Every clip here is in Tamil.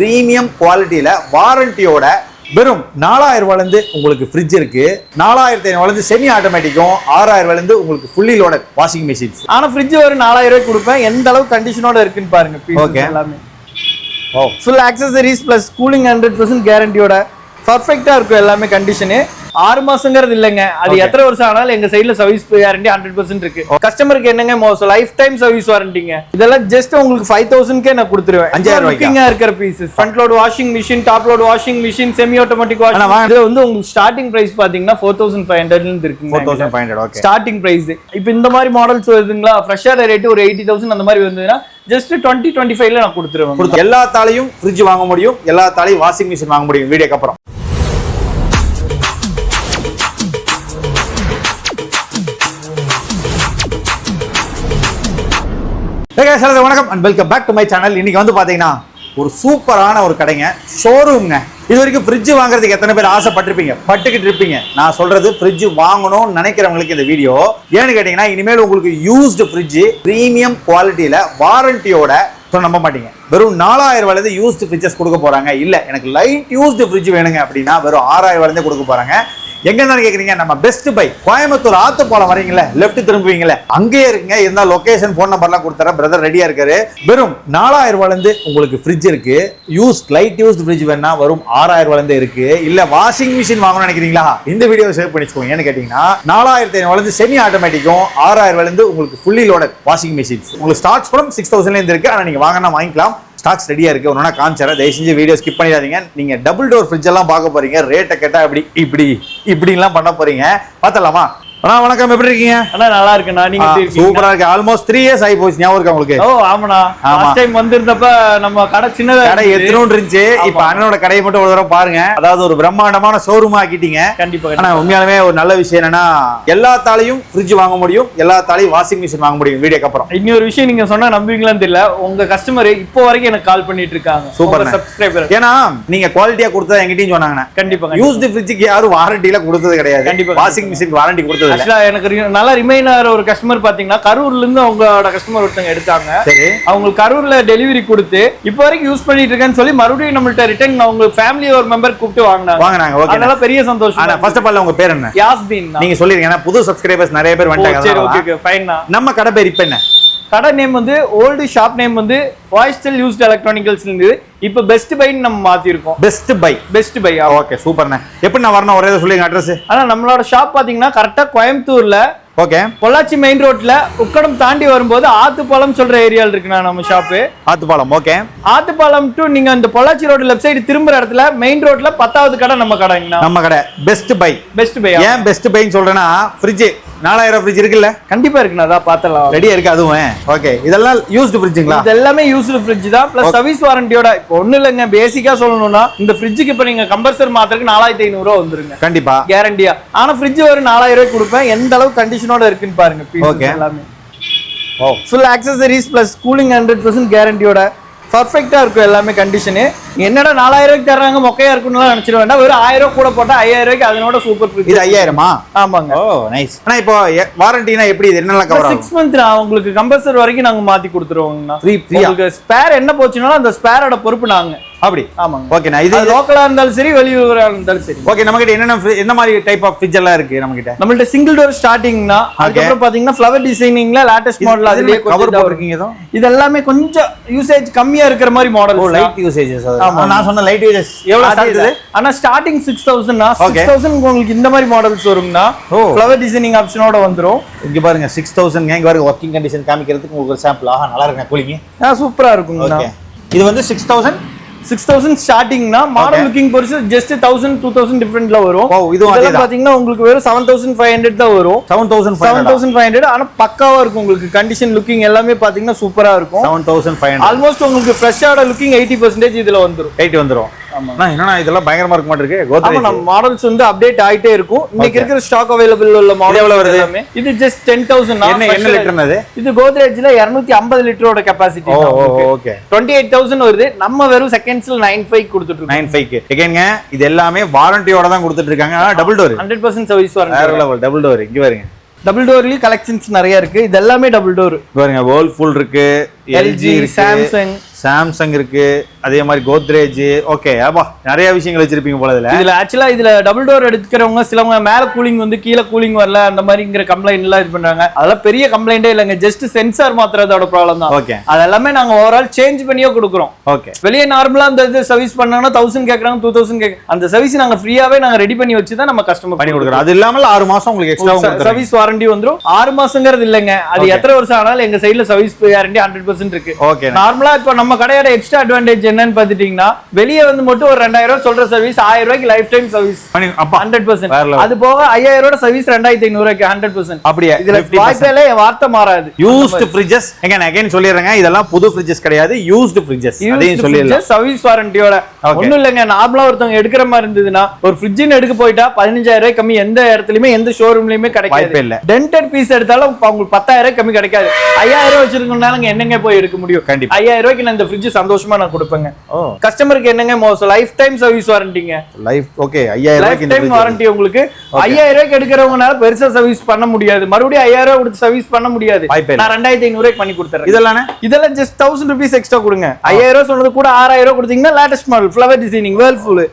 பிரீமியம் குவாலிட்டியில வாரண்டியோட வெறும் 4000 ரூபாயிலிருந்து உங்களுக்கு ஃப்ரிட்ஜ் இருக்கு. 4500 செமி ஆட்டோமேட்டிக்கும், 6000 உங்களுக்கு ஃபுல்லி லோடட் வாஷிங் மெஷின்ஸ். ஆனா ஃப்ரிட்ஜ் ஒரு 4000 ரூபாய் கொடுப்பேன். எந்த அளவுக்கு கண்டிஷனோட இருக்குன்னு பாருங்க. ஓகே, எல்லாமே ஃபுல் ஆக்சசரிஸ் பிளஸ் கூலிங் 100% கேரண்டியோட பர்ஃபெக்ட்டா இருக்கும். எல்லாமே கண்டிஷனு 6 மாசங்கிறது இல்லைங்க, அது எத்தனை வருஷம் ஆனாலும் எங்க சைடுல சர்வீஸ் கேரண்டி 100% இருக்கு. கஸ்டமருக்கு என்னங்க மோசம் லைஃப் டைம் சர்வீஸ் வாரண்டிங்க. இதெல்லாம் ஜஸ்ட் உங்களுக்கு 5000 நான் கொடுத்துருவேன். 5000 ரூபாய்க்கு இருக்கிற pieces front load washing machine, top load washing machine, semi automatic washing. இது வந்து உங்களுக்கு ஸ்டார்டிங் பிரைஸ் பாத்தீங்கன்னா 4500 இருந்து இருக்கு. 4500 ஓகே ஸ்டார்டிங் பிரைஸ். இப்போ இந்த மாதிரி மாடல்ஸ் வருதுங்களா, ஃப்ரெஷர் ரேட் ஒரு 80000 அந்த மாதிரி வந்ததுன்னா ஜஸ்ட் 20-25ல நான் கொடுத்துருவேன். எல்லா தாளையும் ஃப்ரிட்ஜ் வாங்க முடியும், எல்லா தாளையும் வாஷிங் மிஷின் வாங்க முடியும். வீடியோக்கு அப்புறம் வணக்கம் and welcome back to my channel. இன்னைக்கு வந்து பாத்தீங்கன்னா ஒரு சூப்பரான ஒரு கடைங்க, ஷோரூம்ங்க. இது வரைக்கும் ஃப்ரிட்ஜ் வாங்குறதுக்கு எத்தனை பேர் ஆசைப்பட்டிருப்பீங்க, பட்டுக்கிட்டு இருப்பீங்க. நான் சொல்றது ஃப்ரிட்ஜ் வாங்கணும்னு நினைக்கிறவங்களுக்கு இந்த வீடியோ. ஏன்னு கேட்டீங்கன்னா இனிமேல் உங்களுக்கு யூஸ்டு ஃப்ரிட்ஜ் பிரீமியம் குவாலிட்டியில வாரண்டியோட நம்ப மாட்டீங்க. வெறும் 4000 ரூபாயிலிருந்து யூஸ்டு ஃப்ரிட்ஜஸ் கொடுக்க போறாங்க. இல்ல எனக்கு லைட் யூஸ்டு ஃப்ரிட்ஜ் வேணுங்க அப்படின்னா வெறும் 6000 ரூபாயிலிருந்து கொடுக்க போறாங்க. எங்க இருந்தாலும் கேக்குறீங்க, நம்ம பெஸ்ட் பை கோயம்புத்தூர் ஆத்துப்பாலம் வரீங்களே, லெஃப்ட் திரும்புவீங்களே, அங்கேயே இருக்குங்க. இருந்தா லொகேஷன் போன் நம்பர்லாம் கொடுத்தா பிரதர் ரெடியா இருக்காரு. வெறும் 4000 ரூபாயிலிருந்து உங்களுக்கு ஃப்ரிட்ஜ் இருக்கு. லைட் யூஸ்டு ஃப்ரிட்ஜ் வேணா வரும் 6000 ரூபாயிலிருந்து இருக்கு. இல்ல வாஷிங் மிஷின் வாங்கணும்னு நினைக்கிறீங்களா, இந்த வீடியோ சேவ் பண்ணிச்சுக்கோங்க. ஏன்னு கேட்டீங்கன்னா 4500 செமி ஆட்டோமேட்டிக்கும், 6000 உங்களுக்கு ஃபுல்லி லோடட் வாஷிங் மிஷின்ஸ். உங்களுக்கு ஸ்டார்ட் ஃப்ரம் 6000 இருந்து இருக்கு. ஆனா நீங்க வாங்கினா வாங்கிக்கலாம். ஸ்டாக்ஸ் ரெடியா இருக்கு. ஒன்னா காமிச்சாரன், தயவு செஞ்சு வீடியோ ஸ்கிப் பண்ணிடாதீங்க. நீங்க டபுள் டோர் ஃப்ரிட்ஜ் எல்லாம் பார்க்க போறீங்க. ரேட்டை கேட்டா இப்படி எல்லாம் பண்ண போறீங்க. பார்த்தலாமா? வணக்கம், எப்படி இருக்கீங்க? நல்லா இருக்கேன். நீங்க சூப்பரா இருக்கு. ஆல்மோஸ்ட் 3 years ஆகி போச்சு. ஞாபகம் இருக்கா உங்களுக்கு? ஓ ஆமாண்ணா, லாஸ்ட் டைம் வந்திருந்தப்ப நம்ம கடை சின்னதா கடை எத்தனோண்டு இருந்துச்சு. இப்ப அண்ணனோட கடையை மட்டும் ஒரு தடவை பாருங்க. அதாவது ஒரு பிரம்மாண்டமான ஷோரூம் ஆக்கிட்டீங்க. கண்டிப்பா. ஆனா உண்மையாலுமே ஒரு நல்ல விஷயம் என்னன்னா எல்லா தாளையும் ஃப்ரிட்ஜ் வாங்க முடியும், எல்லா தாளையும் வாஷிங் மிஷின் வாங்க முடியும். வீடியோக்கு அப்புறம் இன்னொரு விஷயம் நீங்க சொன்னா நம்புவீங்களான்னு தெரியல, உங்க கஸ்டமர் இப்போ வரைக்கும் எனக்கு கால் பண்ணிட்டு இருக்காங்க. Super subscriber. ஏன்னா நீங்க குவாலிட்டியா கொடுத்தா எங்கிட்டயும் சொன்னாங்க. கண்டிப்பா. யூஸ்டு ஃப்ரிட்ஜுக்கு யாரும் வாரண்டில கொடுத்தது கிடையாது. கண்டிப்பா வாஷிங் மிஷின் வாரண்டி கொடுத்தது இல்ல. எனக்கு நல்லா ரிமைனர் ஒரு கஸ்டமர் பாத்தீங்கன்னா கரூர்ல இருந்து அவங்களோட கஸ்டமர் ஒருத்தங்க எடுத்தாங்க. அவங்களுக்கு கரூர்ல டெலிவரி கொடுத்து இப்போ வரைக்கும் யூஸ் பண்ணிட்டு இருக்கேன்னு சொல்லி மறுபடியும் நம்மள்ட்ட ரிட்டர்ன் அவங்க ஃபேமிலி ஒரு மெம்பர் கூப்பிட்டு வாங்குனாங்க. ஓகே, அதனால பெரிய சந்தோஷம். ஆனா ஃபர்ஸ்ட் ஆஃப் ஆல் உங்க பேர் என்ன? யாஸ்தீன். நீங்க சொல்லிருங்க, ஏன்னா புது சப்ஸ்கிரைபர்ஸ் நிறைய பேர் வந்துட்டாங்க. சரி, ஓகே ஃபைன். நம்ம கடை பேர் இப்ப என்ன? கடை நேம் வந்து ஓல்டு ஷாப் நேம் வந்து வாய்ஸ்டெல் யூஸ்ட் எலக்ட்ரானிக்கல்ஸ் இருந்து இப்போ பெஸ்ட் பைன்னு நம்ம மாத்தி இருக்கோம். Best by. ஓகே சூப்பர்ண்ணே. எப்படி நான் வரணும் ஒரே சொல்லுங்க அட்ரஸ். ஆனா நம்மளோட ஷாப் பாத்தீங்கன்னா கரெக்டா கோயம்புத்தூர்ல, ஓகே, பொள்ளாச்சி மெயின் ரோட்ல உக்கடம் தாண்டி வரும்போது ஆத்துப்பாலம் சொல்ற ஏரியால இருக்குண்ணா நம்ம shop. Athupalam. Okay, Athupalam to நீங்க அந்த பொள்ளாச்சி ரோடு லெஃப்ட் சைடு திரும்புற இடத்துல மெயின் ரோட்ல 10வது கடை நம்ம கடைங்கண்ணா. நம்ம கடை பெஸ்ட் பை. ஏன் பெஸ்ட் பைன்னு சொல்றேன்னா ஃப்ரிட்ஜ் 4000 ஃப்ரிட்ஜ் இருக்குல்ல? கண்டிப்பா இருக்குண்ணா, அதான் பார்த்தலாம் ரெடியா இருக்கு. அதுவும் ஓகே. இதெல்லாம் யூஸ்டு ஃப்ரிட்ஜ்ங்களா? இது எல்லாமே யூஸ்டு ஃப்ரிட்ஜ் தான், பிளஸ் சர்வீஸ் வாரண்டியோட. இப்போ ஒண்ணு இல்லங்க, பேசிக்கா சொல்லணும்னா இந்த ஃப்ரிட்ஜுக்கு இப்ப நீங்க கம்பல்சர் மாத்திரக்கு 4500 ரூபாய் வந்துருங்க. கண்டிப்பா கேரண்டியா. ஆனா ஃப்ரிட்ஜ் ஒரு 4000 ரூபாய் கொடுப்பேன். எந்த அளவுக்கு கண்டிஷனோட இருக்குன்னு பாருங்க. பீசஸ் எல்லாமே ஃபுல் ஆக்சசரிஸ் பிளஸ் கூலிங் 100% கேரண்டியோட பர்ஃபெக்ட்டா இருக்கும். எல்லாமே கண்டிஷனு. என்னடா 4000 ரூபாய்க்கு தர்றாங்க மொக்கையா இருக்குன்னு நினைச்சிட வேண்டாம். வெறும் 1000 ரூபாய் கூட போட்டா 5000 ரூபாய்க்கு அதனோட சூப்பர் ஃப்ரிட்ஜ். இது 5000மா? ஆமாங்க. ஓ நைஸ். ஆனா இப்போ வாரண்டினா எப்படி என்னெல்லாம் கவர் ஆகும்? 6 மந்த் உங்களுக்கு கம்பல்சரி வரைக்கும் நாங்க மாத்தி கொடுத்துருவோங்கண்ணா. உங்களுக்கு ஸ்பேர் என்ன போச்சுனாலும் அந்த ஸ்பேரோட பொறுப்பு நாங்க. அப்படி? ஆமாங்க. ஓகேண்ணா. இது லோக்கலா இருந்தாலும் சரி, வெளியூரா இருந்தாலும் சரி. ஓகே, நம்ம கிட்ட என்ன மாதிரி டைப் ஆஃப் ஃப்ரிட்ஜ் எல்லாம் இருக்கு நம்ம கிட்ட? நம்மள்ட்ட சிங்கிள் டோர் ஸ்டார்டிங்னா, அதுக்கு அப்புறம் பாத்தீங்கன்னா ஃப்ளவர் டிசைனிங்ல லேட்டஸ்ட் மாடல் அதுலயே கவர் போட்டுருக்கீங்க. இது எல்லாமே கொஞ்சம் யூசேஜ் கம்மியா இருக்கிற மாதிரி மாடல். ஓ லைட் யூசேஜஸ். ஆமா, நான் சொன்ன லைட் யூசேஜ் எவ்வளவு ஸ்டார்ட்? ஆனா ஸ்டார்டிங் 6000 னா 6000 உங்களுக்கு இந்த மாதிரி மாடல்ஸ் வரும்னா ஃப்ளவர் டிசைனிங் ஆப்ஷனோட வந்துரும். இங்க பாருங்க 6000 இங்க பாருங்க வர்க்கிங் கண்டிஷன் காமிக்கிறதுக்கு உங்களுக்கு ஒரு சாம்பிள். ஆஹா நல்லா இருக்கு கூலிங். சூப்பரா இருக்குங்க. ஓகே, இது வந்து 6000 ஸ்டார்டிங்னா மாடல் லுக்கிங் பொறுத்து ஜஸ்ட் 1000 2000 டிஃபரன்ட்ல வரும். இதெல்லாம் பாத்தீங்கன்னா உங்களுக்கு வெறும் 7500 தான் வரும். 7500. ஆனா பக்காவா இருக்கும் உங்களுக்கு. கண்டிஷன் லுக்கிங் எல்லாமே பாத்தீங்கன்னா சூப்பரா இருக்கும். 7500 ஆல்மோஸ்ட் உங்களுக்கு ஃப்ரெஷ்ஷான லுக்கிங் 80% இதுல வந்துரும். 80 வந்துரும். என்னன்னா இதெல்லாம் பயங்கரமா இருக்க மாட்டிருக்கு. கோத்ரேஜ் நம்ம மாடல்ஸ் வந்து அப்டேட் ஆயிட்டே இருக்கும். இன்னைக்கு இருக்கிற ஸ்டாக் அவைலபிள் உள்ள மாடல் எவ்வளவு வருது எல்லாமே? இது ஜஸ்ட் 10000. என்ன லிட்டர்னது? இது கோத்ரேஜ்ல 250 லிட்டரோட கெபாசிட்டி. ஓகே, 28000 வருது. நம்ம வெறும் செகண்ட்ஸ்ல 95 கொடுத்துட்டு இருக்கோம். 95க்கு எகேன்ங்க. இது எல்லாமே வாரண்டியோட தான் கொடுத்துட்டு இருக்காங்க. Double door 100% service warranty. வேற லெவல். Double door. இங்க பாருங்க, டபுள் டோர்லயும் கலெக்ஷன்ஸ் நிறைய இருக்கு. இது எல்லாமே டபுள் டோர் பாருங்க. வேர்ல்பூல் இருக்கு, எல்ஜி, சாம்சங் இருக்கு, அதே மாதிரி கோத்ரேஜ். ஓகே, அப்பா நிறைய விஷயங்கள் வச்சிருப்பீங்க போல இதுல ஆக்சுவலா இதுல டபுள் டோர் எடுக்கிறவங்க சிலவங்க மேல கூலிங் வந்து கீழே கூலிங் வரல அந்த மாதிரிங்கிற கம்ப்ளைண்ட் எல்லாம் இது பண்றாங்க. அதெல்லாம் பெரிய கம்ப்ளைண்டே இல்லைங்க, ஜஸ்ட் சென்சார் மாத்திரதோட ப்ராப்ளம் தான். ஓகே, அது எல்லாமே நாங்க ஓவரால் சேஞ்ச் பண்ணியே கொடுக்குறோம். ஓகே, வெளியே நார்மலா அந்த இது சர்வீஸ் பண்ணாங்கன்னா 1000 கேக்குறாங்க, 2000 கேக்குறாங்க. அந்த சர்வீஸ் நாங்க ஃப்ரீயாவே நாங்க ரெடி பண்ணி வச்சு தான் நம்ம கஸ்டமர் பண்ணி கொடுக்குறோம். அது இல்லாம 6 மாசம் உங்களுக்கு எக்ஸ்ட்ரா சர்வீஸ் வாரண்டி வந்துரும். 6 மாசங்கிறது இல்லைங்க, அது எத்தனை வருஷம் ஆனாலும் எங்க சைடுல சர்வீஸ் வாரண்டி 100% இருக்கு. ஓகே, நார்மலா இப்ப நம்ம கடையோட எக்ஸ்ட்ரா அட்வான்டேஜ் என்னன்னு பாத்துட்டீங்கன்னா, வெளியே வந்து மட்டும் ஒரு 2000 சொல்ற சர்வீஸ் 1000 ரூபாய்க்கு லைஃப் டைம் சர்வீஸ் 100%. அது போக 5000 ரூபாய் சர்வீஸ் 2500 ரூபாய்க்கு 100%. அப்படியே இதுல வாய்ப்பேல வார்த்தை மாறாது. யூஸ்ட் ஃப்ரிட்ஜஸ் அகைன் சொல்லிடுறேங்க, இதெல்லாம் புது ஃப்ரிட்ஜஸ் கிடையாது, யூஸ்ட் ஃப்ரிட்ஜஸ். அதையும் சொல்லிடலாம், சர்வீஸ் வாரண்டியோட. ஒண்ணும் இல்லைங்க, நார்மலா ஒருத்தவங்க எடுக்கிற மாதிரி இருந்ததுன்னா ஒரு ஃப்ரிட்ஜ்னு எடுக்க போயிட்டா 15000 ரூபாய் கம்மி எந்த இடத்துலயுமே எந்த ஷோரூம்லயுமே கிடைக்காது. இல்ல டென்டட் பீஸ் எடுத்தாலும் உங்களுக்கு 10000 ரூபாய் கம்மி கிடைக்காது. 5000 ரூபாய் வச்சிருக்கனால என்னங்க போய் எடுக்க முடியும்? கண்டிப்பா 5000 ரூபாய்க்கு நான் இந்த ஃப்ரிட்ஜ் சந்தோஷமா நான் கொடுப்பேங்க. கஸ்டமருக்கு என்னங்க மோசம், லைஃப் டைம் சர்வீஸ் வாரண்டிங்க. Life okay, 5000 life time warranty உங்களுக்கு. 5000 ரூபாய்க்கு எடுக்கிறவங்கனால பெருசா சர்வீஸ் பண்ண முடியாது, மறுபடியும் 5000 ரூபாய் கொடுத்து சர்வீஸ் பண்ண முடியாது. நான் 2500 ரூபாய்க்கு பண்ணி கொடுத்துறேன். இதெல்லாம் ஜஸ்ட் 1000 ரூபீஸ் எக்ஸ்ட்ரா கொடுங்க. 5000 ரூபாய் சொன்னது கூட 6000 ரூபாய் கொடுத்தீங்கன்னா latest model flower designing Whirlpool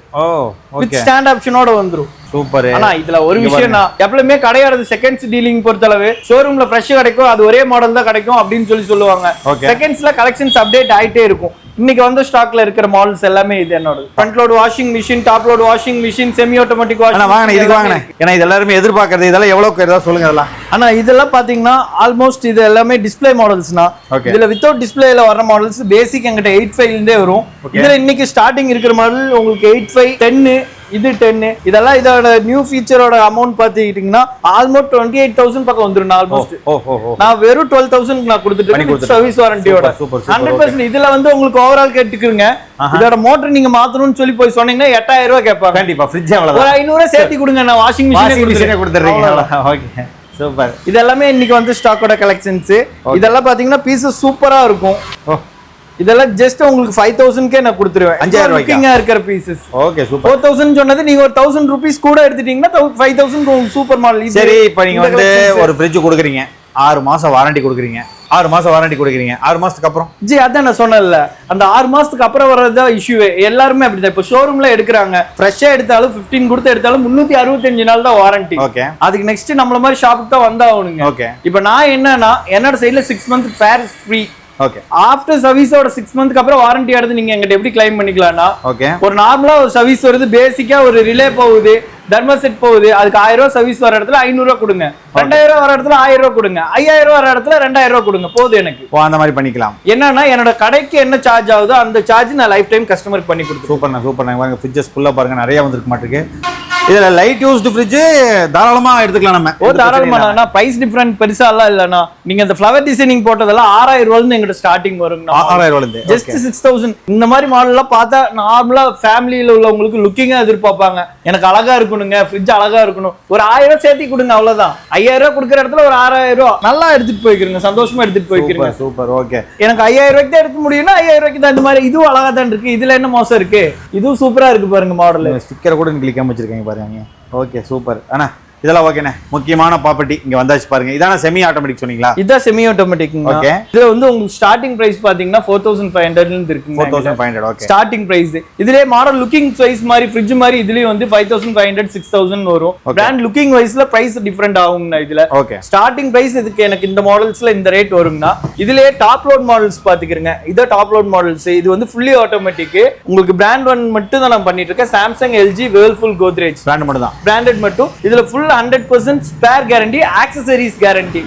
with stand ஆப்ஷனோட வந்துரும். சூப்பர். ஆனா இதுல ஒரு விஷயம், நான் எப்பவுமே கடையோட செகண்ட்ஸ் டீலிங் பொறுத்தளவு ஷோரூம்ல ஃப்ரெஷ் கிடைக்கும், அது ஒரே மாடல் தான் கிடைக்கும் அப்படின்னு சொல்லுவாங்க. செகண்ட்ஸ்ல கலெக்ஷன்ஸ் அப்டேட் ஆயிட்டே இருக்கும். இன்னைக்கு வந்து ஸ்டாக்ல இருக்கிற மாடல்ஸ் எல்லாமே இது என்னோட. Front load washing machine, top load washing machine, semi automatic washing. வாங்க இதுக்கு வாங்க, ஏன்னா இது எல்லாரும் எதிர்பார்க்கறது. இதெல்லாம் எவ்வளவுக்கு ஏதாவது சொல்லுங்க இதெல்லாம். ஆனா இதெல்லாம் பாத்தீங்கன்னா ஆல்மோஸ்ட் இது எல்லாமே டிஸ்ப்ளே மாடல்ஸ்னா. இதுல வித்தவுட் டிஸ்ப்ளேல வர மாடல்ஸ் பேசிக் எங்கிட்ட 85 இருந்தே வரும். இதுல இன்னைக்கு ஸ்டார்டிங் இருக்கிற மாடல் உங்களுக்கு 85, 10, இது 10. இதெல்லாம் இதோட நியூ ஃபீச்சரோட அமௌண்ட் பாத்தீங்கன்னா ஆல்மோஸ்ட் 28000 பக்கம் வந்துரும். ஆல்மோஸ்ட் நான் வெறும் 12000 நான் கொடுத்துட்டு சர்வீஸ் வாரண்டியோட 100%. இதுல வந்து உங்களுக்கு ஓவரால் கேட்டுக்குங்க, இதோட மோட்டர் நீங்க மாத்தணும்னு சொல்லி போய் சொன்னீங்கன்னா 8000 ரூபாய் கேட்பாங்க. கண்டிப்பா ஃப்ரிட்ஜ் அவ்வளவு ஒரு 500 ரூபாய் சேர்த்து கொடுங்க, நான் வாஷிங் மிஷினே கொடுத்துறீங்க. Okay, super. இதெல்லாமே இன்னைக்கு வந்து ஸ்டாக்கோட கலெக்ஷன்ஸ். இதெல்லாம் பாத்தீங்கன்னா பீசஸ் சூப்பரா இருக்கும். இதெல்லாம் ஜஸ்ட் உங்களுக்கு 5000 நான் கொடுத்துருவேன். 5000 ரூபாய்க்கு இருக்கிற பீசஸ். Okay, super. 4000 சொன்னது நீங்க ஒரு 1000 ரூபீஸ் கூட எடுத்துட்டீங்கன்னா 5000 சூப்பர் மாடல். சரி, இப்போ நீங்க வந்து ஒரு ஃப்ரிட்ஜ் கொடுக்குறீங்க, 6 மாசம் வாரண்டி கொடுக்குறீங்க. 6 மாசம் வாரண்டி கொடுக்குறீங்க, 6 மாசத்துக்கு அப்புறம் அதான் நான் சொன்னேன்ல, அந்த 6 மாசத்துக்கு அப்புறம் வர்றதா இஷ்யூவே. எல்லாருமே அப்படிதான். இப்போ ஷோரூம்ல எடுக்கிறாங்க, ஃப்ரெஷ்ஷா எடுத்தாலும் 15 கொடுத்து எடுத்தாலும் 365 நாள் தான் வாரண்டி. ஓகே, அதுக்கு நெக்ஸ்ட் நம்மள மாதிரி ஷாப்புக்கு தான் வந்தாகணுங்க. ஓகே, இப்போ நான் என்னன்னா என்னோட சைடுல 6 month fair free. Okay, after சர்வீஸோட 6 மந்த்க்கு அப்புறம் வாரண்டி எடுத்து நீங்க எங்கிட்ட எப்படி கிளைம் பண்ணிக்கலாம்னா, ஓகே, ஒரு நார்மலா ஒரு சர்வீஸ் வருது, பேசிக்கா ஒரு ரிலே போகுது, தர்மா செட் போகுது, அதுக்கு 1000 ரூபாய் சர்வீஸ் வர இடத்துல 500 ரூபாய் கொடுங்க. 2000 ரூபாய் வர இடத்துல 1000 ரூபாய் கொடுங்க. 5000 ரூபாய் வர இடத்துல 2000 ரூபாய் கொடுங்க, போதும் எனக்கு. அந்த மாதிரி பண்ணிக்கலாம். என்னன்னா என்னோட கடைக்கு என்ன சார்ஜ் ஆகுதோ அந்த சார்ஜ் நான் லைஃப் டைம் கஸ்டமருக்கு பண்ணி கொடுத்து. சூப்பர். பாருங்க ஃப்ரிட்ஜஸ் ஃபுல்லா பாருங்க, நிறைய வந்திருக்கு மாட்டுக்கு. இதுல லைட் யூஸ்டு ஃப்ரிட்ஜ் தாராளமா எடுத்துக்கலாம் நம்ம. தாராளமா பிரைஸ் டிஃபரன்ஸ் பெருசா இல்லனா, நீங்க அந்த ஃப்ளவர் டிசைனிங் போட்டதெல்லாம் 6000 ரூபாயில இருந்து எங்க ஸ்டார்டிங் வருங்க. 6000 ரூபாயில இருந்து ஜஸ்ட் 6000. இந்த மாதிரி மாடல் எல்லாம் பார்த்தா நார்மலா ஃபேமிலில உள்ளவங்களுக்கு லுக்கிங்கா எதிர்பார்ப்பாங்க. எனக்கு அழகா இருக்கணுங்க, ஃப்ரிட்ஜ் அழகா இருக்கணும், ஒரு 1000 ரூபாய் சேர்த்து கொடுங்க, அவ்வளவுதான். 5000 ரூபாய் கொடுக்குற இடத்துல ஒரு 6000 ரூபாய் நல்லா எடுத்துட்டு போய்க்கிறீங்க, சந்தோஷமா எடுத்துட்டு போய்க்கிறீங்க. சூப்பர். ஓகே, எனக்கு 5000 ரூபாய்க்கு தான் எடுக்க முடியும்னா 5000 ரூபாய்க்கு தான். இந்த மாதிரி இதுவும் அழகா தான் இருக்கு. இதுல என்ன மோசம் இருக்கு? இதுவும் சூப்பரா இருக்கு பாருங்க மாடல். ஸ்டிக்கர் கூட கிளிக்காம வச்சிருக்கீங்க பாருங்க. Okay, super. அண்ணா இதெல்லாம் ஓகேண்ணே. முக்கியமான ப்ராப்பர்ட்டி இங்க வந்தாச்சு பாருங்க. இதான செமி ஆட்டோமேட்டிக் சொன்னீங்களா? இதான் செமி ஆட்டோமேட்டிக். ஓகே, இது வந்து உங்களுக்கு ஸ்டார்டிங் பிரைஸ் பாத்தீங்கன்னா 4500 இருந்து இருக்கு. 4500. Okay, starting price. இதுலயே மாடல் லுக்கிங் வைஸ் மாதிரி ஃப்ரிட்ஜ் மாதிரி இதுலயே வந்து 5500 6000 வரும். பிராண்ட் லுக்கிங் வைஸ்ல பிரைஸ் டிஃபரெண்ட் ஆகும்னா இதுல. ஓகே, ஸ்டார்டிங் பிரைஸ் இதுக்கு எனக்கு இந்த மாடல்ஸ்ல இந்த ரேட் வரும்னா, இதுலயே டாப் லோட் மாடல்ஸ் பாத்துக்கிறேங்க. இத டாப் லோட் மாடல்ஸ். இது வந்து ஃபுல்லி ஆட்டோமேட்டிக். உங்களுக்கு பிராண்ட் ஒன் மட்டும் தான் நான் பண்ணிட்டு இருக்கேன். Samsung, LG, Whirlpool, Godrej brand மட்டும் தான். பிராண்டட் மட்டும். இதுல full 100% spare guarantee, accessories guarantee.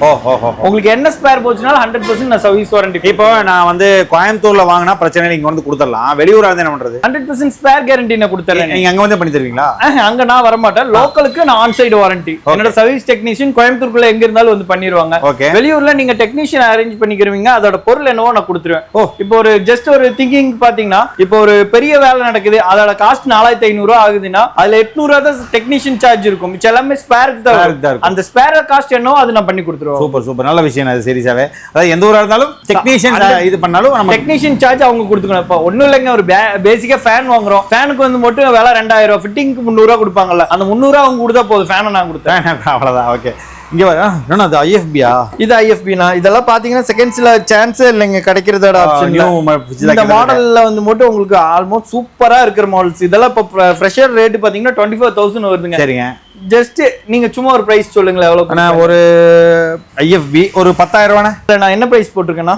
உங்களுக்கு என்ன ஸ்பேர் போச்சுனாலும் 100% நான் சர்வீஸ் வாரண்டி. இப்போ நான் வந்து கோயம்புத்தூர்ல வாங்கினா பிரச்சனை இல்லை, இங்க வந்து கொடுத்துடலாம். வெளியூரா இருந்தா என்ன பண்றது? 100% ஸ்பேர் கேரண்டி நான் கொடுத்துறேன். நீங்க அங்க வந்து பண்ணி தருவீங்களா? அங்க நான் வர மாட்டேன். லோக்கலுக்கு நான் ஆன் சைடு வாரண்டி. என்னோட சர்வீஸ் டெக்னீஷியன் கோயம்புத்தூர்க்குள்ள எங்க இருந்தாலும் வந்து பண்ணிடுவாங்க. வெளியூர்ல நீங்க டெக்னீஷியன் அரேஞ்ச் பண்ணிக்கிறீங்க, அதோட பொருள் என்னவோ நான் கொடுத்துருவேன். இப்போ ஒரு ஜஸ்ட் ஒரு திங்கிங் பாத்தீங்கன்னா, இப்போ ஒரு பெரிய வேலை நடக்குது, அதோட காஸ்ட் 4500 ரூபாய் ஆகுதுன்னா அதுல 800 ரூபாய் தான் டெக்னீஷியன் சார்ஜ் இருக்கும். மிச்சம் எல்லாமே ஸ்பேருக்கு தான். அந்த ஸ்பேர் காஸ்ட் என்னோ அது நான் பண்ணி கொடுத்துருவோம். சூப்பர். நல்ல விஷயம் அது. சீரியஸாவே அதாவது எந்த ஊரா இருந்தாலும் டெக்னீஷியன் இது பண்ணாலும் நம்ம டெக்னீஷியன் சார்ஜ் அவங்க கொடுத்துக்கணும். இப்போ ஒண்ணும் இல்லைங்க, ஒரு பேசிக்கா ஃபேன் வாங்குறோம், ஃபேனுக்கு வந்து மட்டும் விலை 2000 ரூபாய், ஃபிட்டிங்க்கு 300 ரூபாய் கொடுப்பாங்கல்ல, அந்த 300 ரூபாய் அவங்க கொடுத்தா போதும், ஃபேனை நான் கொடுத்தேன், அவ்வளவுதான். ஓகே, இங்க என்ன அது ஐஎஃபியா? இது ஐஎஃபினா. இதெல்லாம் பாத்தீங்கன்னா செகண்ட்ஸ்ல சான்ஸே இல்லைங்க கிடைக்கிறதோட ஆப்ஷன். இந்த மாடல்ல வந்து மட்டும் உங்களுக்கு ஆல்மோஸ்ட் சூப்பரா இருக்கிற மாடல்ஸ். இதெல்லாம் இப்ப ஃப்ரெஷர் ரேட் பாத்தீங்கன்னா 24,000 வருதுங்க. சரிங்க. ஜஸ்ட் நீங்க சும்மா ஒரு பிரைஸ் சொல்லுங்களேன் எவ்வளவு? ஒரு ஐஎஃபி ஒரு 10,000 ரூபாண்ணே. நான் என்ன பிரைஸ் போட்டிருக்கேன்னா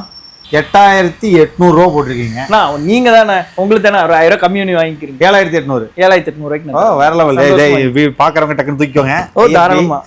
8,800 ரூபா போட்டிருக்கீங்க. நீங்க தானே உங்களுக்கு தானே ஒரு 1000 கம்மி பண்ணி வாங்கிக்கிறீங்க. 7,800. 7,800 ரூபாய்க்கு வேற லெவல். பாக்குறவங்க டக்குன்னு தூக்கிக்கோங்க. தாராளமா.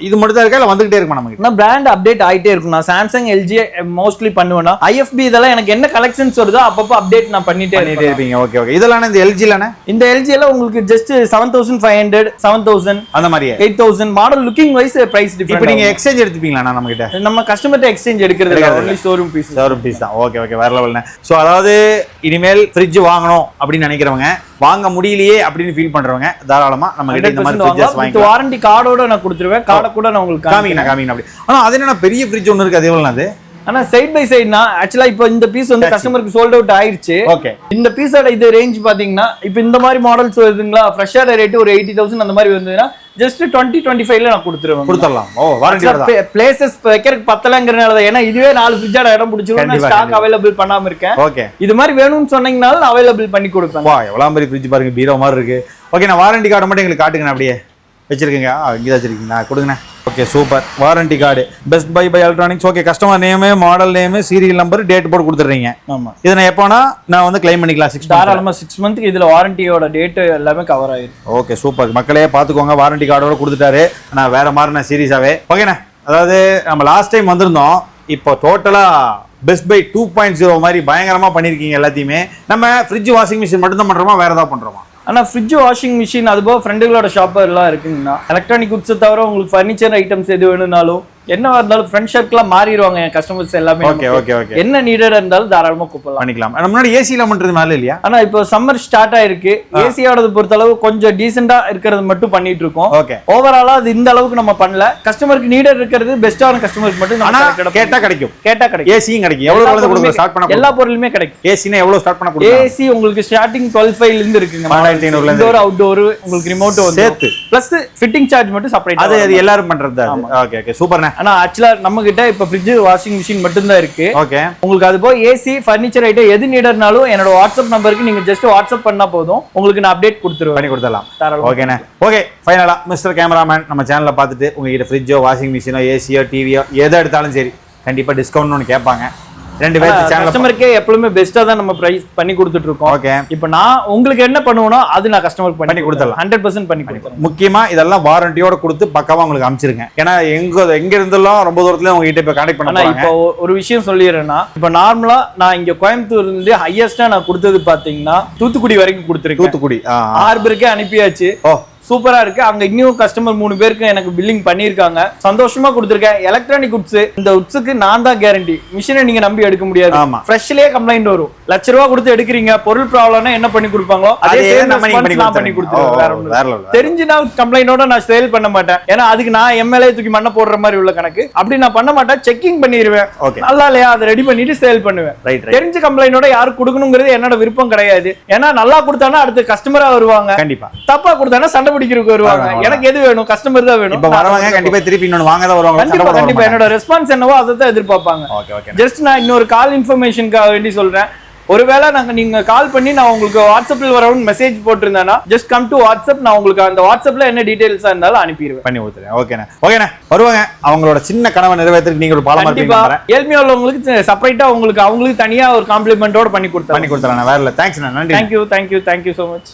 இது மட்டும் தான் இருக்கா இல்ல வந்துகிட்டே இருக்குமா நமக்கு? நான் பிராண்ட் அப்டேட் ஆயிட்டே இருக்கும். நான் சாம்சங் எல்ஜி மோஸ்ட்லி பண்ணுவேன்னா ஐஎஃபி இதெல்லாம் எனக்கு என்ன கலெக்ஷன்ஸ் வருதோ அப்பப்போ அப்டேட் நான் பண்ணிட்டே இருப்பீங்க. Okay okay. இதெல்லாம் இந்த எல்ஜில இந்த எல்ஜில உங்களுக்கு ஜஸ்ட் 7,500 7,000 அந்த மாதிரி 8,000 model looking wise price different. இப்போ நீங்க எக்ஸ்சேஞ்ச் எடுத்துப்பீங்களா? நம்ம கிட்ட நம்ம கஸ்டமர்ட்ட எக்ஸ்சேஞ்ச் எடுக்கிறது இல்ல, only ஷோரூம் பீஸ் தான். Okay okay. வேற லெவல்ண்ணே. சோ அதாவது இனிமேல் ஃப்ரிட்ஜ் வாங்கணும் அப்படின்னு நினைக்கிறவங்க, வாங்க முடியலையே அப்படின்னு ஃபீல் பண்றவங்க தாராளமா நம்ம கிட்ட இந்த மாதிரி ஃப்ரிட்ஜஸ் வாங்கிக்கலாம். வாரண்டி கார்டோட நான் கொடுத்துருவேன். கார்டை கூட நான் உங்களுக்கு காமிங்க அப்படி. ஆனா அது என்ன பெரிய ஃப்ரிட்ஜ் ஒன்னு இருக்கு, அது எவ்வளவு? அது ஆனா சைட் பை சைடுனா ஆக்சுவலா இப்போ இந்த பீஸ் வந்து கஸ்டமருக்கு சோல்ட் அவுட் ஆயிருச்சு. ஓகே. இந்த பீஸோட இது ரேஞ்ச் பாத்தீங்கன்னா இப்போ இந்த மாதிரி மாடல்ஸ் வருதுங்களா, ஃப்ரெஷர் ரேட் ஒரு 80,000 அந்த மாதிரி வந்ததுன்னா ஜஸ்ட் 20-25 நான் கொடுத்துடலாம். வாரண்டி பிளேசஸ் வைக்கிறதுக்கு பத்தலங்கிறனால தான். ஏன்னா இதுவே 4 ஃப்ரிட்ஜோட இடம் பிடிச்சிரும். ஸ்டாக் அவைலபிள் பண்ணாம இருக்கேன். ஓகே. இது மாதிரி வேணும்னு சொன்னீங்கனாலும் அவைலபிள் பண்ணி கொடுப்பேன். வா எவ்வளவு பெரிய ஃப்ரிட்ஜ் பாருங்க, பீரோ மாதிரி இருக்கு. ஓகே, நான் வாரண்டி கார்டு மட்டும் எங்களுக்கு காட்டுங்க. அப்படியே வச்சிருக்கீங்க? இங்கே வச்சிருக்கீங்களா? கொடுங்கண்ணே. Okay super. Warranty card Best Buy electronics. Okay, customer name, model name, serial number, date போட்டு கொடுத்துறீங்க. ஆமா. இதை நான் எப்போனா நான் வந்து கிளைம் பண்ணிக்கலாம். 6 தாராளமா 6 மந்த்க்கு இதுல வாரண்டியோட டேட் எல்லாமே கவர் ஆயிடும். Okay super. மக்களே பாத்துக்கோங்க, வாரண்டி கார்டோட கொடுத்துட்டாரு. நான் வேற மாதிரி நான் சீரியஸாவே. ஓகேண்ணே. அதாவது நம்ம லாஸ்ட் டைம் வந்திருந்தோம், இப்போ டோட்டலா பெஸ்ட் பை 2.0 மாதிரி பயங்கரமா பண்ணிருக்கீங்க எல்லாத்தையுமே. நம்ம ஃப்ரிட்ஜ் வாஷிங் மிஷின் மட்டும் தான் பண்றோமா, வேற ஏதாவது பண்றோமா? ஆனா ஃப்ரிட்ஜ் வாஷிங் மிஷின் அது போக ஃப்ரெண்டுகளோட ஷாப்பர் எல்லாம் இருக்குங்கண்ணா. எலக்ட்ரானிக் குட்ஸ் தவிர உங்களுக்கு ஃபர்னிச்சர் ஐட்டம்ஸ் எது வேணும்னாலும் என்ன இருந்தாலும் ஃப்ரெண்ட் ஷர்ட்லாம் மாறிடுவாங்க என் கஸ்டமர்ஸ் எல்லாமே. Okay okay okay. என்ன நீடட் இருந்தாலும் தாராளமா கூப்பிடலாம், பண்ணிக்கலாம். முன்னாடி ஏசில பண்றது மேல இல்லையா? ஆனா இப்போ சம்மர் ஸ்டார்ட் ஆயிருக்கு. ஏசியோட பொறுத்த அளவு கொஞ்சம் டீசெண்டா இருக்கிறது மட்டும் பண்ணிட்டு இருக்கோம். ஓகே. ஓவராலா அது இந்த அளவுக்கு நம்ம பண்ணல. கஸ்டமருக்கு நீடட் இருக்கிறது பெஸ்டான கஸ்டமருக்கு மட்டும் நம்ம கேட்டா கிடைக்கும். ஏசியும் கிடைக்கும். எவ்வளவு கொடுங்க ஸ்டார்ட் பண்ண? எல்லா பொருளுமே கிடைக்கும். ஏசினா எவ்வளவு ஸ்டார்ட் பண்ண கொடுங்க? ஏசி உங்களுக்கு ஸ்டார்டிங் 12,500 ல இருந்து இருக்குங்க. 4,500 ல இன்டோர் அவுட்டோர் உங்களுக்கு ரிமோட் வந்து சேர்த்து பிளஸ் ஃபிட்டிங் சார்ஜ் மட்டும் செப்பரேட். அது எல்லாரும் பண்றது. ஓகே ஓகே சூப்பர்ண்ணே. ஆனா ஆக்சுவலா நம்ம கிட்ட இப்ப ஃப்ரிட்ஜ் வாஷிங் மிஷின் மட்டும் தான் இருக்கு. ஓகே. உங்களுக்கு அது போய் ஏசி ஃபர்னிச்சர் ஐட்டம் எது நீடர்னாலும் என்னோட வாட்ஸ்அப் நம்பருக்கு நீங்க ஜஸ்ட் வாட்ஸ்அப் பண்ணா போதும், உங்களுக்கு நான் அப்டேட் கொடுத்துருவேன். பண்ணி கொடுத்துடலாம். ஓகேண்ணே. ஓகே ஃபைனலா மிஸ்டர் கேமராமேன் நம்ம சேனலை பார்த்துட்டு உங்ககிட்ட ஃப்ரிட்ஜோ வாஷிங் மிஷினோ ஏசியோ டிவியோ எதை எடுத்தாலும் சரி கண்டிப்பா டிஸ்கவுண்ட் ஒன்று கேட்பாங்க. 2 பேர் கஸ்டமருக்கே எப்பவுமே பெஸ்டா தான் நம்ம பிரைஸ் பண்ணி கொடுத்துட்டு இருக்கோம். ஓகே. இப்போ நான் உங்களுக்கு என்ன பண்ணுவேனோ அது நான் கஸ்டமருக்கு பண்ணி கொடுத்துறேன். 100% பண்ணி கொடுத்துறேன். முக்கியமா இதெல்லாம் வாரண்டியோட கொடுத்து பக்காவா உங்களுக்கு அனுப்பிச்சிருங்க. ஏன்னா எங்க இருந்தெல்லாம் ரொம்ப தூரத்துல உங்ககிட்ட இப்ப கான்டாக்ட் பண்ண. இப்போ ஒரு விஷயம் சொல்லிடுறேன்னா, இப்போ நார்மலா நான் இங்க கோயம்புத்தூர்ல இருந்து ஹையஸ்டா நான் கொடுத்தது பாத்தீங்கன்னா தூத்துக்குடி வரைக்கும் கொடுத்துருக்கேன். தூத்துக்குடி ஹார்பருக்கே அனுப்பியாச்சு. சூப்பரா இருக்கு. அங்க இன்னும் கஸ்டமர் 3 பேருக்கு எனக்கு பில்லிங் பண்ணிருக்காங்க. சந்தோஷமா கொடுத்துருக்கேன். எலக்ட்ரானிக் குட்ஸ் இந்த உட்ஸுக்கு நான் தான் கேரண்டி. மிஷினை நீங்க நம்பி எடுக்க முடியாது. ஃப்ரெஷ்லயே கம்ப்ளைண்ட் வரும். ₹1,00,000 கொடுத்து எடுக்கிறீங்க, பொருள் ப்ராப்ளம்னா என்ன பண்ணி கொடுப்பாங்களோ அதே பண்ணி கொடுத்துருவேன். தெரிஞ்சு நான் கம்ப்ளைண்டோட நான் சேல் பண்ண மாட்டேன். ஏன்னா அதுக்கு நான் எம்எல்ஏ தூக்கி மண்ணை போடுற மாதிரி உள்ள கணக்கு. அப்படி நான் பண்ண மாட்டேன். செக்கிங் பண்ணிடுவேன். நல்லா இல்லையா அதை ரெடி பண்ணிட்டு சேல் பண்ணுவேன். தெரிஞ்ச கம்ப்ளைண்டோட யாருக்கு கொடுக்கணுங்கிறது என்னோட விருப்பம் கிடையாது. ஏன்னா நல்லா கொடுத்தானா அடுத்து கஸ்டமரா வருவாங்க. கண்டிப்பா தப்பா கொடுத்தானா சண்டை பிடிக்கிறதுக்கு வருவாங்க. எனக்கு எது வேணும்? கஸ்டமர் தான் வேணும். இப்ப வரவங்க கண்டிப்பா திருப்பி இன்னொரு வாங்க தான் வருவாங்க. கண்டிப்பா என்னோட ரெஸ்பான்ஸ் என்னவோ அதை தான் எதிர்பார்ப்பாங்க. ஜஸ்ட் நான் இன்னொரு கால் இன்ஃபர்மேஷனுக்காக வேண்டி சொல்றேன். ஒருவேளை நீங்க கால் பண்ணி நான் உங்களுக்கு வாட்ஸ்அப்ல வரவும் மெசேஜ் போட்டிருந்தேன்னா ஜஸ்ட் கம் டு வாட்ஸ்அப், நான் உங்களுக்கு அந்த வாட்ஸ்அப்ல என்ன டீடைல்ஸா இருந்தாலும் அனுப்பிடுவேன். பண்ணி கொடுத்துறேன். ஓகேண்ணே வருவாங்க. அவங்களோட சின்ன கனவை நிறைவேற்றுறதுக்கு நீங்க ஒரு பாலமா இருப்பீங்க. ஏழ்மையா உள்ளவங்களுக்கு செப்பரேட்டா அவங்களுக்கு தனியா ஒரு காம்ப்ளிமெண்டோட பண்ணி கொடுத்துறேன். வேற இல்ல. தேங்க்ஸ். நன்றி. Thank you so much.